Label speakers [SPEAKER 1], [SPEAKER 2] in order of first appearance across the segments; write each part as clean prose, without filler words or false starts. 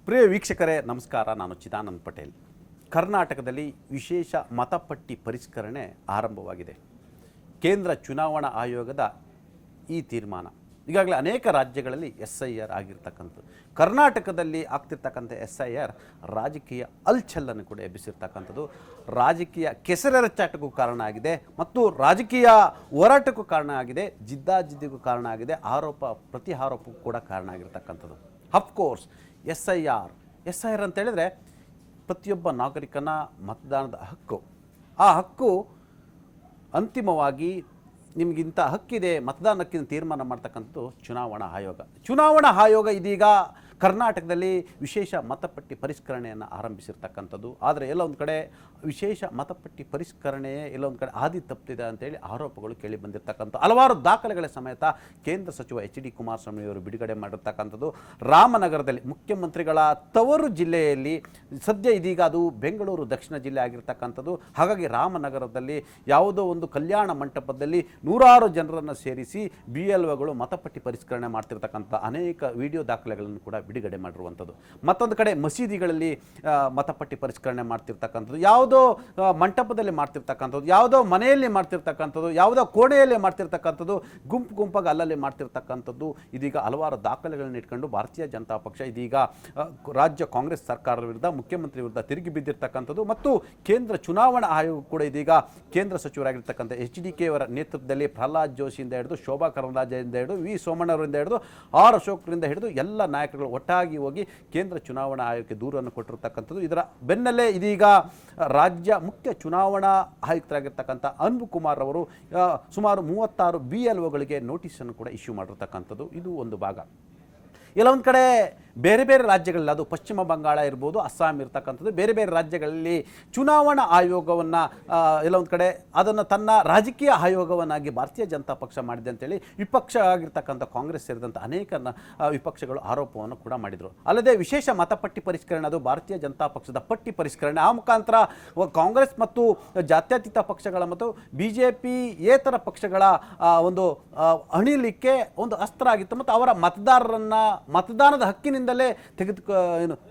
[SPEAKER 1] ಪ್ರಿಯ ವೀಕ್ಷಕರೇ ನಮಸ್ಕಾರ. ನಾನು ಚಿದಾನಂದ್ ಪಟೇಲ್. ಕರ್ನಾಟಕದಲ್ಲಿ ವಿಶೇಷ ಮತಪಟ್ಟಿ ಪರಿಷ್ಕರಣೆ ಆರಂಭವಾಗಿದೆ. ಕೇಂದ್ರ ಚುನಾವಣಾ ಆಯೋಗದ ಈ ತೀರ್ಮಾನ ಈಗಾಗಲೇ ಅನೇಕ ರಾಜ್ಯಗಳಲ್ಲಿ SIR ಆಗಿರ್ತಕ್ಕಂಥದ್ದು. ಕರ್ನಾಟಕದಲ್ಲಿ ಆಗ್ತಿರ್ತಕ್ಕಂಥ SIR ರಾಜಕೀಯ ಅಲ್ಚಲ್ಲನ್ನು ಕೂಡ ಎಬ್ಬಿಸಿರ್ತಕ್ಕಂಥದ್ದು, ರಾಜಕೀಯ ಕೆಸರೆರಚಾಟಕ್ಕೂ ಕಾರಣ ಆಗಿದೆ ಮತ್ತು ರಾಜಕೀಯ ಹೋರಾಟಕ್ಕೂ ಕಾರಣ ಆಗಿದೆ, ಜಿದ್ದಾಜಿದ್ದಿಗೂ ಕಾರಣ ಆಗಿದೆ, ಆರೋಪ ಪ್ರತಿ ಆರೋಪಕ್ಕೂ ಕೂಡ ಕಾರಣ ಆಗಿರ್ತಕ್ಕಂಥದ್ದು. ಅಫ್ಕೋರ್ಸ್ SIR ಅಂತ ಹೇಳಿದ್ರೆ ಪ್ರತಿಯೊಬ್ಬ ನಾಗರಿಕನ ಮತದಾನದ ಹಕ್ಕು. ಆ ಹಕ್ಕು ಅಂತಿಮವಾಗಿ ನಿಮಗಿಂತ ಹಕ್ಕಿದೆ, ಮತದಾನ ಹಕ್ಕಿನ ತೀರ್ಮಾನ ಮಾಡ್ತಕ್ಕಂಥದ್ದು ಚುನಾವಣಾ ಆಯೋಗ ಇದೀಗ ಕರ್ನಾಟಕದಲ್ಲಿ ವಿಶೇಷ ಮತಪಟ್ಟಿ ಪರಿಷ್ಕರಣೆಯನ್ನು ಆರಂಭಿಸಿರ್ತಕ್ಕಂಥದ್ದು. ಆದರೆ ಎಲ್ಲೊಂದು ಕಡೆ ವಿಶೇಷ ಮತಪಟ್ಟಿ ಪರಿಷ್ಕರಣೆ ಎಲ್ಲೊಂದು ಕಡೆ ಹಾದಿ ತಪ್ಪಿದೆ ಅಂತೇಳಿ ಆರೋಪಗಳು ಕೇಳಿ ಬಂದಿರತಕ್ಕಂಥ ಹಲವಾರು ದಾಖಲೆಗಳ ಸಮೇತ ಕೇಂದ್ರ ಸಚಿವ HD ಕುಮಾರಸ್ವಾಮಿ ಅವರು ಬಿಡುಗಡೆ ಮಾಡಿರ್ತಕ್ಕಂಥದ್ದು. ರಾಮನಗರದಲ್ಲಿ ಮುಖ್ಯಮಂತ್ರಿಗಳ ತವರು ಜಿಲ್ಲೆಯಲ್ಲಿ ಸದ್ಯ ಇದೀಗ ಅದು ಬೆಂಗಳೂರು ದಕ್ಷಿಣ ಜಿಲ್ಲೆ ಆಗಿರ್ತಕ್ಕಂಥದ್ದು. ಹಾಗಾಗಿ ರಾಮನಗರದಲ್ಲಿ ಯಾವುದೋ ಒಂದು ಕಲ್ಯಾಣ ಮಂಟಪದಲ್ಲಿ ನೂರಾರು ಜನರನ್ನು ಸೇರಿಸಿ BLOಗಳು ಮತಪಟ್ಟಿ ಪರಿಷ್ಕರಣೆ ಮಾಡ್ತಿರ್ತಕ್ಕಂಥ ಅನೇಕ ವಿಡಿಯೋ ದಾಖಲೆಗಳನ್ನು ಕೂಡ ಬಿಡುಗಡೆ ಮಾಡಿರುವಂಥದ್ದು. ಮತ್ತೊಂದು ಕಡೆ ಮಸೀದಿಗಳಲ್ಲಿ ಮತಪಟ್ಟಿ ಪರಿಷ್ಕರಣೆ ಮಾಡ್ತಿರ್ತಕ್ಕಂಥದ್ದು, ಯಾವುದೋ ಮಂಟಪದಲ್ಲಿ ಮಾಡ್ತಿರ್ತಕ್ಕಂಥದ್ದು, ಯಾವುದೋ ಮನೆಯಲ್ಲಿ ಮಾಡ್ತಿರ್ತಕ್ಕಂಥದ್ದು, ಯಾವುದೋ ಕೋಣೆಯಲ್ಲಿ ಮಾಡ್ತಿರ್ತಕ್ಕಂಥದ್ದು, ಗುಂಪಾಗಿ ಅಲ್ಲಲ್ಲಿ ಮಾಡ್ತಿರ್ತಕ್ಕಂಥದ್ದು. ಇದೀಗ ಹಲವಾರು ದಾಖಲೆಗಳನ್ನು ಇಟ್ಕೊಂಡು ಭಾರತೀಯ ಜನತಾ ಪಕ್ಷ ಇದೀಗ ರಾಜ್ಯ ಕಾಂಗ್ರೆಸ್ ಸರ್ಕಾರದ ವಿರುದ್ಧ, ಮುಖ್ಯಮಂತ್ರಿ ವಿರುದ್ಧ ತಿರುಗಿ ಬಿದ್ದಿರ್ತಕ್ಕಂಥದ್ದು. ಮತ್ತು ಕೇಂದ್ರ ಚುನಾವಣಾ ಆಯೋಗ ಕೂಡ ಇದೀಗ ಕೇಂದ್ರ ಸಚಿವರಾಗಿರ್ತಕ್ಕಂಥ HDK ಅವರ ನೇತೃತ್ವದಲ್ಲಿ ಪ್ರಹ್ಲಾದ್ ಜೋಶಿಯಿಂದ ಹಿಡಿದು, ಶೋಭಾ ಕರಂದ್ಲಾಜೆಯಿಂದ ಹಿಡಿದು, V ಸೋಮಣ್ಣವರಿಂದ ಹಿಡಿದು, R ಅಶೋಕ್ರಿಂದ ಹಿಡಿದು ಎಲ್ಲ ನಾಯಕರುಗಳು ಒಟ್ಟಾಗಿ ಹೋಗಿ ಕೇಂದ್ರ ಚುನಾವಣಾ ಆಯೋಗಕ್ಕೆ ದೂರನ್ನು ಕೊಟ್ಟಿರ್ತಕ್ಕಂಥದ್ದು. ಇದರ ಬೆನ್ನಲ್ಲೇ ಇದೀಗ ರಾಜ್ಯ ಮುಖ್ಯ ಚುನಾವಣಾ ಆಯುಕ್ತರಾಗಿರ್ತಕ್ಕಂಥ ಅನ್ಬು ಕುಮಾರ್ ಅವರು ಸುಮಾರು 36 BLOಗಳಿಗೆ ನೋಟಿಸನ್ನು ಕೂಡ ಇಶ್ಯೂ ಮಾಡಿರ್ತಕ್ಕಂಥದ್ದು. ಇದು ಒಂದು ಭಾಗ. ಎಲ್ಲ ಒಂದು ಕಡೆ ಬೇರೆ ಬೇರೆ ರಾಜ್ಯಗಳಲ್ಲಿ, ಅದು ಪಶ್ಚಿಮ ಬಂಗಾಳ ಇರ್ಬೋದು, ಅಸ್ಸಾಂ ಇರ್ತಕ್ಕಂಥದ್ದು, ಬೇರೆ ಬೇರೆ ರಾಜ್ಯಗಳಲ್ಲಿ ಚುನಾವಣಾ ಆಯೋಗವನ್ನು ಎಲ್ಲ ಒಂದು ಕಡೆ ಅದನ್ನು ತನ್ನ ರಾಜಕೀಯ ಆಯೋಗವನ್ನಾಗಿ ಭಾರತೀಯ ಜನತಾ ಪಕ್ಷ ಮಾಡಿದೆ ಅಂತೇಳಿ ವಿಪಕ್ಷ ಆಗಿರ್ತಕ್ಕಂಥ ಕಾಂಗ್ರೆಸ್ ಸೇರಿದಂಥ ಅನೇಕ ವಿಪಕ್ಷಗಳು ಆರೋಪವನ್ನು ಕೂಡ ಮಾಡಿದರು. ಅಲ್ಲದೆ ವಿಶೇಷ ಮತಪಟ್ಟಿ ಪರಿಷ್ಕರಣೆ, ಅದು ಭಾರತೀಯ ಜನತಾ ಪಕ್ಷದ ಪಟ್ಟಿ ಪರಿಷ್ಕರಣೆ, ಆ ಮುಖಾಂತರ ಕಾಂಗ್ರೆಸ್ ಮತ್ತು ಜಾತ್ಯತೀತ ಪಕ್ಷಗಳ ಮತ್ತು BJP ಏತರ ಪಕ್ಷಗಳ ಒಂದು ಅಣಿಲಿಕ್ಕೆ ಒಂದು ಅಸ್ತ್ರ ಆಗಿತ್ತು ಮತ್ತು ಅವರ ಮತದಾನದ ಹಕ್ಕಿನಿಂದಲೇ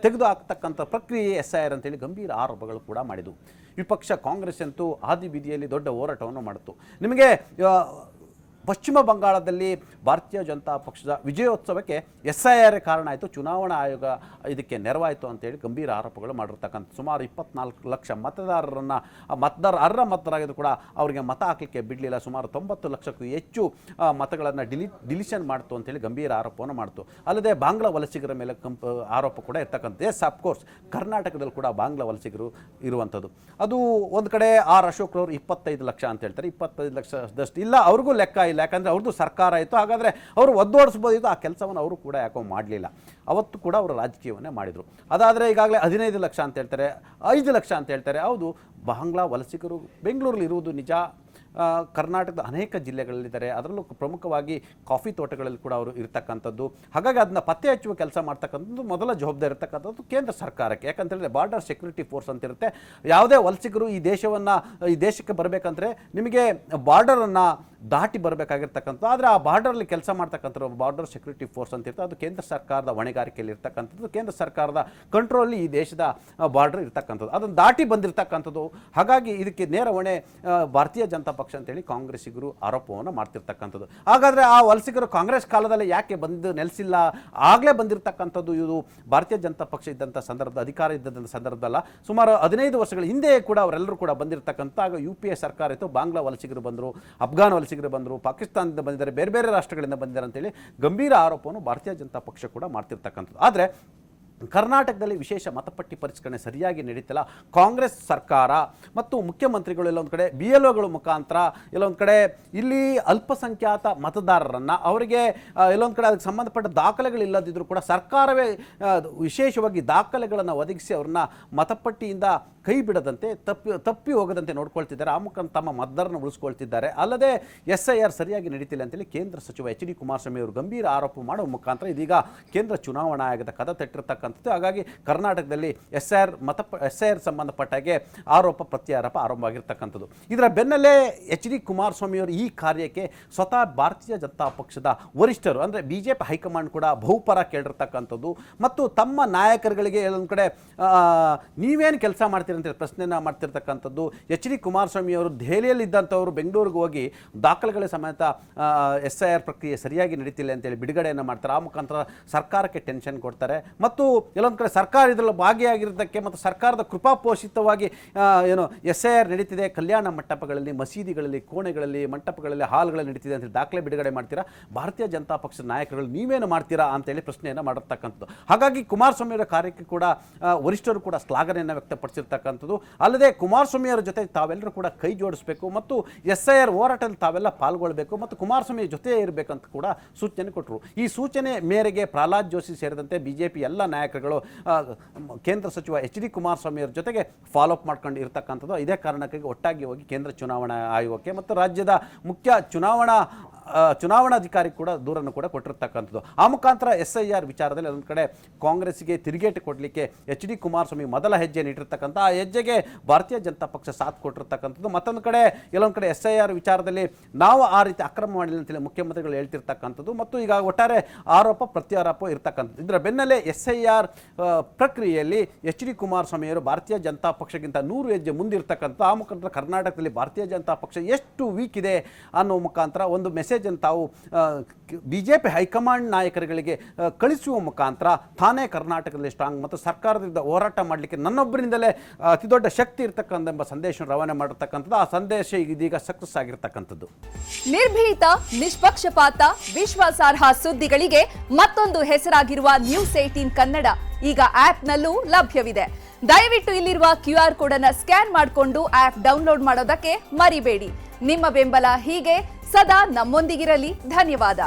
[SPEAKER 1] ತೆಗೆದು ಹಾಕ್ತಕ್ಕಂಥ ಪ್ರಕ್ರಿಯೆ SIR ಅಂತೇಳಿ ಗಂಭೀರ ಆರೋಪಗಳು ಕೂಡ ಮಾಡಿದವು. ವಿಪಕ್ಷ ಕಾಂಗ್ರೆಸ್ ಅಂತೂ ಹಾದಿ ಬೀದಿಯಲ್ಲಿ ದೊಡ್ಡ ಹೋರಾಟವನ್ನು ಮಾಡಿತು. ನಿಮಗೆ ಪಶ್ಚಿಮ ಬಂಗಾಳದಲ್ಲಿ ಭಾರತೀಯ ಜನತಾ ಪಕ್ಷದ ವಿಜಯೋತ್ಸವಕ್ಕೆ SIR ಕಾರಣ ಆಯಿತು, ಚುನಾವಣಾ ಆಯೋಗ ಇದಕ್ಕೆ ನೆರವಾಯಿತು ಅಂತೇಳಿ ಗಂಭೀರ ಆರೋಪಗಳು ಮಾಡಿರ್ತಕ್ಕಂಥ ಸುಮಾರು 24 ಲಕ್ಷ ಅರ್ಹ ಮತದಾರರಾಗಿದ್ದು ಕೂಡ ಅವರಿಗೆ ಮತ ಹಾಕಲಿಕ್ಕೆ ಬಿಡಲಿಲ್ಲ. ಸುಮಾರು 90 ಲಕ್ಷಕ್ಕೂ ಹೆಚ್ಚು ಮತಗಳನ್ನು ಡಿಲಿಷನ್ ಮಾಡ್ತು ಅಂತೇಳಿ ಗಂಭೀರ ಆರೋಪವನ್ನು ಮಾಡ್ತು. ಅಲ್ಲದೆ ಬಾಂಗ್ಲಾ ವಲಸಿಗರ ಮೇಲೆ ಆರೋಪ ಕೂಡ ಇರ್ತಕ್ಕಂಥ. ಅಫ್ಕೋರ್ಸ್ ಕರ್ನಾಟಕದಲ್ಲಿ ಕೂಡ ಬಾಂಗ್ಲಾ ವಲಸಿಗರು ಇರುವಂಥದ್ದು. ಅದು ಒಂದು ಕಡೆ R ಅಶೋಕ್ರವರು 25 ಲಕ್ಷ ಅಂತ ಹೇಳ್ತಾರೆ. 25 ಲಕ್ಷದಷ್ಟು ಇಲ್ಲ, ಅವ್ರಿಗೂ ಲೆಕ್ಕ ಇಲ್ಲ, ಯಾಕಂದರೆ ಅವ್ರದ್ದು ಸರ್ಕಾರ ಇತ್ತು. ಹಾಗಾದರೆ ಅವರು ಒದ್ದೋಡಿಸ್ಬೋದಿತ್ತು, ಆ ಕೆಲಸವನ್ನು ಅವರು ಕೂಡ ಯಾಕೋ ಮಾಡಲಿಲ್ಲ. ಅವತ್ತು ಕೂಡ ಅವರು ರಾಜಕೀಯವನ್ನೇ ಮಾಡಿದರು. ಅದಾದರೆ ಈಗಾಗಲೇ 15 ಲಕ್ಷ ಅಂತ ಹೇಳ್ತಾರೆ, 5 ಲಕ್ಷ ಅಂತ ಹೇಳ್ತಾರೆ. ಹೌದು, ಬಾಂಗ್ಲಾ ವಲಸಿಗರು ಬೆಂಗಳೂರಲ್ಲಿ ಇರುವುದು ನಿಜ, ಕರ್ನಾಟಕದ ಅನೇಕ ಜಿಲ್ಲೆಗಳಲ್ಲಿದ್ದಾರೆ, ಅದರಲ್ಲೂ ಪ್ರಮುಖವಾಗಿ ಕಾಫಿ ತೋಟಗಳಲ್ಲಿ ಕೂಡ ಅವರು ಇರ್ತಕ್ಕಂಥದ್ದು. ಹಾಗಾಗಿ ಅದನ್ನ ಪತ್ತೆ ಹಚ್ಚುವ ಕೆಲಸ ಮಾಡ್ತಕ್ಕಂಥದ್ದು ಮೊದಲ ಜವಾಬ್ದಾರಿ ಇರ್ತಕ್ಕಂಥದ್ದು ಕೇಂದ್ರ ಸರ್ಕಾರಕ್ಕೆ. ಯಾಕಂತೇಳಿದ್ರೆ ಬಾರ್ಡರ್ ಸೆಕ್ಯೂರಿಟಿ ಫೋರ್ಸ್ ಅಂತ ಇರುತ್ತೆ. ಯಾವುದೇ ವಲಸಿಗರು ಈ ದೇಶಕ್ಕೆ ಬರಬೇಕಂದ್ರೆ ನಿಮಗೆ ಬಾರ್ಡರನ್ನು ದಾಟಿ ಬರಬೇಕಾಗಿರ್ತಕ್ಕಂಥ, ಆದರೆ ಆ ಬಾರ್ಡರಲ್ಲಿ ಕೆಲಸ ಮಾಡ್ತಕ್ಕಂಥ ಬಾರ್ಡರ್ ಸೆಕ್ಯೂರಿಟಿ ಫೋರ್ಸ್ ಅಂತ ಇರ್ತದೆ. ಅದು ಕೇಂದ್ರ ಸರ್ಕಾರದ ಹೊಣೆಗಾರಿಕೆಯಲ್ಲಿ ಇರ್ತಕ್ಕಂಥದ್ದು, ಕೇಂದ್ರ ಸರ್ಕಾರದ ಕಂಟ್ರೋಲಲ್ಲಿ ಈ ದೇಶದ ಬಾರ್ಡರ್ ಇರ್ತಕ್ಕಂಥದ್ದು, ಅದನ್ನು ದಾಟಿ ಬಂದಿರತಕ್ಕಂಥದ್ದು. ಹಾಗಾಗಿ ಇದಕ್ಕೆ ನೇರ ಹೊಣೆ ಭಾರತೀಯ ಜನತಾ ಪಕ್ಷ ಅಂತೇಳಿ ಕಾಂಗ್ರೆಸ್ಸಿಗರು ಆರೋಪವನ್ನು ಮಾಡ್ತಿರ್ತಕ್ಕಂಥದ್ದು. ಹಾಗಾದರೆ ಆ ವಲಸಿಗರು ಕಾಂಗ್ರೆಸ್ ಕಾಲದಲ್ಲಿ ಯಾಕೆ ಬಂದು ನೆಲೆಸಿಲ್ಲ? ಆಗಲೇ ಬಂದಿರತಕ್ಕಂಥದ್ದು. ಇದು ಭಾರತೀಯ ಜನತಾ ಪಕ್ಷ ಇದ್ದಂಥ ಸಂದರ್ಭದ, ಅಧಿಕಾರ ಇದ್ದಂಥ ಸಂದರ್ಭದಲ್ಲ, ಸುಮಾರು 15 ವರ್ಷಗಳ ಹಿಂದೆ ಕೂಡ ಅವರೆಲ್ಲರೂ ಕೂಡ ಬಂದಿರತಕ್ಕಂಥ. ಆಗ UPA ಸರ್ಕಾರ ಇತ್ತು, ಬಾಂಗ್ಲಾ ವಲಸಿಗರು ಬಂದರು, ಅಫ್ಘಾನ್ ವಲಸಿಗರು ಬಂದರು, ಪಾಕಿಸ್ತಾನದಿಂದ ಬಂದಿದ್ದಾರೆ, ಬೇರೆ ಬೇರೆ ರಾಷ್ಟ್ರಗಳಿಂದ ಬಂದಿದ್ದಾರೆ ಅಂತೇಳಿ ಗಂಭೀರ ಆರೋಪವನ್ನು ಭಾರತೀಯ ಜನತಾ ಪಕ್ಷ ಕೂಡ ಮಾಡ್ತಿರ್ತಕ್ಕಂಥದ್ದು. ಆದರೆ ಕರ್ನಾಟಕದಲ್ಲಿ ವಿಶೇಷ ಮತಪಟ್ಟಿ ಪರಿಷ್ಕರಣೆ ಸರಿಯಾಗಿ ನಡೀತಿಲ್ಲ. ಕಾಂಗ್ರೆಸ್ ಸರ್ಕಾರ ಮತ್ತು ಮುಖ್ಯಮಂತ್ರಿಗಳು ಎಲ್ಲೊಂದು ಕಡೆ BLOಗಳ ಮುಖಾಂತರ ಎಲ್ಲೊಂದು ಕಡೆ ಇಲ್ಲಿ ಅಲ್ಪಸಂಖ್ಯಾತ ಮತದಾರರನ್ನು, ಅವರಿಗೆ ಎಲ್ಲೊಂದು ಕಡೆ ಅದಕ್ಕೆ ಸಂಬಂಧಪಟ್ಟ ದಾಖಲೆಗಳಿಲ್ಲದಿದ್ದರೂ ಕೂಡ ಸರ್ಕಾರವೇ ವಿಶೇಷವಾಗಿ ದಾಖಲೆಗಳನ್ನು ಒದಗಿಸಿ ಅವ್ರನ್ನ ಮತಪಟ್ಟಿಯಿಂದ ಕೈ ಬಿಡದಂತೆ ತಪ್ಪಿ ಹೋಗದಂತೆ ನೋಡ್ಕೊಳ್ತಿದ್ದಾರೆ. ಆ ಮುಖಾಂತರ ತಮ್ಮ ಮತದಾರರನ್ನು ಉಳಿಸ್ಕೊಳ್ತಿದ್ದಾರೆ. ಅಲ್ಲದೆ SIR ಸರಿಯಾಗಿ ನಡೀತಿಲ್ಲ ಅಂತೇಳಿ ಕೇಂದ್ರ ಸಚಿವ HD ಕುಮಾರಸ್ವಾಮಿ ಅವರು ಗಂಭೀರ ಆರೋಪ ಮಾಡುವ ಮುಖಾಂತರ ಇದೀಗ ಕೇಂದ್ರ ಚುನಾವಣಾ ಆಯೋಗದ ಕದ ತಟ್ಟಿರ್ತಕ್ಕಂಥ ಇರ್ತಕ್ಕಂಥದ್ದು. ಹಾಗಾಗಿ ಕರ್ನಾಟಕದಲ್ಲಿ SIR ಸಂಬಂಧಪಟ್ಟಾಗೆ ಆರೋಪ ಪ್ರತ್ಯಾರೋಪ ಆರಂಭವಾಗಿರ್ತಕ್ಕಂಥದ್ದು. ಇದರ ಬೆನ್ನಲ್ಲೇ HD ಕುಮಾರಸ್ವಾಮಿಯವರು ಈ ಕಾರ್ಯಕ್ಕೆ ಸ್ವತಃ ಭಾರತೀಯ ಜನತಾ ಪಕ್ಷದ ವರಿಷ್ಠರು ಅಂದರೆ BJP ಹೈಕಮಾಂಡ್ ಕೂಡ ಬಹುಪರ ಕೇಳಿರ್ತಕ್ಕಂಥದ್ದು ಮತ್ತು ತಮ್ಮ ನಾಯಕರುಗಳಿಗೆ ಒಂದು ಕಡೆ ನೀವೇನು ಕೆಲಸ ಮಾಡ್ತೀರಿ ಅಂತೇಳಿ ಪ್ರಶ್ನೆಯನ್ನು ಮಾಡ್ತಿರ್ತಕ್ಕಂಥದ್ದು. HD ಕುಮಾರಸ್ವಾಮಿಯವರು ದೆಹಲಿಯಲ್ಲಿದ್ದಂಥವರು ಬೆಂಗಳೂರಿಗೆ ಹೋಗಿ ದಾಖಲೆಗಳ ಸಮೇತ SIR ಪ್ರಕ್ರಿಯೆ ಸರಿಯಾಗಿ ನಡೀತಿಲ್ಲ ಅಂತೇಳಿ ಬಿಡುಗಡೆಯನ್ನು ಮಾಡ್ತಾರೆ. ಆ ಮುಖಾಂತರ ಸರ್ಕಾರಕ್ಕೆ ಟೆನ್ಷನ್ ಕೊಡ್ತಾರೆ ಮತ್ತು ಎಲ್ಲೊಂದು ಕಡೆ ಸರ್ಕಾರ ಇದರಲ್ಲಿ ಭಾಗಿಯಾಗಿರೋದಕ್ಕೆ ಮತ್ತು ಸರ್ಕಾರದ ಕೃಪಾಪೋಷಿತವಾಗಿ SIR ನಡೀತಿದೆ, ಕಲ್ಯಾಣ ಮಂಟಪಗಳಲ್ಲಿ, ಮಸೀದಿಗಳಲ್ಲಿ, ಕೋಣೆಗಳಲ್ಲಿ, ಮಂಟಪಗಳಲ್ಲಿ, ಹಾಲ್ಗಳಲ್ಲಿ ನಡೀತಿದೆ ಅಂತ ದಾಖಲೆ ಬಿಡುಗಡೆ ಮಾಡ್ತೀರಾ, ಭಾರತೀಯ ಜನತಾ ಪಕ್ಷದ ನಾಯಕರುಗಳು ನೀವೇನು ಮಾಡ್ತೀರಾ ಅಂತೇಳಿ ಪ್ರಶ್ನೆಯನ್ನು ಮಾಡಿರ್ತಕ್ಕಂಥದ್ದು. ಹಾಗಾಗಿ ಕುಮಾರಸ್ವಾಮಿಯವರ ಕಾರ್ಯಕ್ಕೆ ಕೂಡ ವರಿಷ್ಠರು ಕೂಡ ಶ್ಲಾಘನೆಯನ್ನು ವ್ಯಕ್ತಪಡಿಸಿರ್ತಕ್ಕಂಥದ್ದು. ಅಲ್ಲದೆ ಕುಮಾರಸ್ವಾಮಿಯವರ ಜೊತೆ ತಾವೆಲ್ಲರೂ ಕೂಡ ಕೈ ಜೋಡಿಸಬೇಕು ಮತ್ತು SIR ಹೋರಾಟದಲ್ಲಿ ತಾವೆಲ್ಲ ಪಾಲ್ಗೊಳ್ಳಬೇಕು ಮತ್ತು ಕುಮಾರಸ್ವಾಮಿ ಜೊತೆ ಇರಬೇಕಂತ ಕೂಡ ಸೂಚನೆ ಕೊಟ್ಟರು. ಈ ಸೂಚನೆ ಮೇರೆಗೆ ಪ್ರಹ್ಲಾದ್ ಜೋಶಿ ಸೇರಿದಂತೆ BJP ಎಲ್ಲ ನಾಯಕರುಗಳು ಕೇಂದ್ರ ಸಚಿವ HD ಕುಮಾರಸ್ವಾಮಿಯವರ ಜೊತೆಗೆ ಫಾಲೋ ಅಪ್ ಮಾಡ್ಕೊಂಡು ಇರ್ತಕ್ಕಂಥದ್ದು. ಇದೇ ಕಾರಣಕ್ಕಾಗಿ ಒಟ್ಟಾಗಿ ಹೋಗಿ ಕೇಂದ್ರ ಚುನಾವಣಾ ಆಯೋಗಕ್ಕೆ ಮತ್ತು ರಾಜ್ಯದ ಮುಖ್ಯ ಚುನಾವಣಾಧಿಕಾರಿ ಕೂಡ ದೂರನ್ನು ಕೂಡ ಕೊಟ್ಟಿರ್ತಕ್ಕಂಥದ್ದು. ಆ ಮುಖಾಂತರ SIR ವಿಚಾರದಲ್ಲಿ ಒಂದು ಕಡೆ ಕಾಂಗ್ರೆಸ್ಗೆ ತಿರುಗೇಟು ಕೊಡಲಿಕ್ಕೆ HD ಕುಮಾರಸ್ವಾಮಿ ಮೊದಲ ಹೆಜ್ಜೆಯನ್ನು ಇಟ್ಟಿರ್ತಕ್ಕಂಥ ಆ ಹೆಜ್ಜೆಗೆ ಭಾರತೀಯ ಜನತಾ ಪಕ್ಷ ಸಾಥ್ ಕೊಟ್ಟಿರ್ತಕ್ಕಂಥದ್ದು. ಮತ್ತೊಂದು ಕಡೆ ಎಲ್ಲೊಂದು ಕಡೆ SIR ವಿಚಾರದಲ್ಲಿ ನಾವು ಆ ರೀತಿ ಅಕ್ರಮ ಮಾಡಿಲ್ಲ ಅಂತೇಳಿ ಮುಖ್ಯಮಂತ್ರಿಗಳು ಹೇಳ್ತಿರ್ತಕ್ಕಂಥದ್ದು ಮತ್ತು ಈಗ ಒಟ್ಟಾರೆ ಆರೋಪ ಪ್ರತ್ಯಾರೋಪ ಇರ್ತಕ್ಕಂಥದ್ದು. ಇದರ ಬೆನ್ನಲ್ಲೇ SIR ಪ್ರಕ್ರಿಯೆಯಲ್ಲಿ HD ಕುಮಾರಸ್ವಾಮಿಯವರು ಭಾರತೀಯ ಜನತಾ ಪಕ್ಷಕ್ಕಿಂತ 100 ಹೆಜ್ಜೆ ಮುಂದಿರ್ತಕ್ಕಂಥ ಆ ಮುಖಾಂತರ ಕರ್ನಾಟಕದಲ್ಲಿ ಭಾರತೀಯ ಜನತಾ ಪಕ್ಷ ಎಷ್ಟು ವೀಕ್ ಇದೆ ಅನ್ನೋ ಮುಖಾಂತರ ಒಂದು ಮೆಸೇಜನ್ನು ತಾವು BJP ಹೈಕಮಾಂಡ್ ನಾಯಕರುಗಳಿಗೆ ಕಳಿಸುವ ಮುಖಾಂತರ ತಾನೇ ಕರ್ನಾಟಕದಲ್ಲಿ ಸ್ಟ್ರಾಂಗ್ ಮತ್ತು ಸರ್ಕಾರದಿಂದ ಹೋರಾಟ ಮಾಡಲಿಕ್ಕೆ ನನ್ನೊಬ್ಬರಿಂದಲೇ ಅತಿ ದೊಡ್ಡ ಶಕ್ತಿ ಇರ್ತಕ್ಕಂಥ ಎಂಬ ಸಂದೇಶವನ್ನು ರವಾನೆ ಮಾಡಿರ್ತಕ್ಕಂಥದ್ದು. ಆ ಸಂದೇಶ ಇದೀಗ ಸಕ್ಸಸ್ ಆಗಿರ್ತಕ್ಕಂಥದ್ದು.
[SPEAKER 2] ನಿರ್ಭೀತ, ನಿಷ್ಪಕ್ಷಪಾತ, ವಿಶ್ವಾಸಾರ್ಹ ಸುದ್ದಿಗಳಿಗೆ ಮತ್ತೊಂದು ಹೆಸರಾಗಿರುವ News18 ಕನ್ನಡ ಈಗ ಆಪ್ನಲ್ಲೂ ಲಭ್ಯವಿದೆ. ದಯವಿಟ್ಟು ಇಲ್ಲಿರುವ QR ಕೋಡ್ ಅನ್ನು ಸ್ಕ್ಯಾನ್ ಮಾಡಿಕೊಂಡು ಆಪ್ ಡೌನ್ಲೋಡ್ ಮಾಡೋದಕ್ಕೆ ಮರಿಬೇಡಿ. ನಿಮ್ಮ ಬೆಂಬಲ ಹೀಗೆ ಸದಾ ನಮ್ಮೊಂದಿಗಿರಲಿ. ಧನ್ಯವಾದ.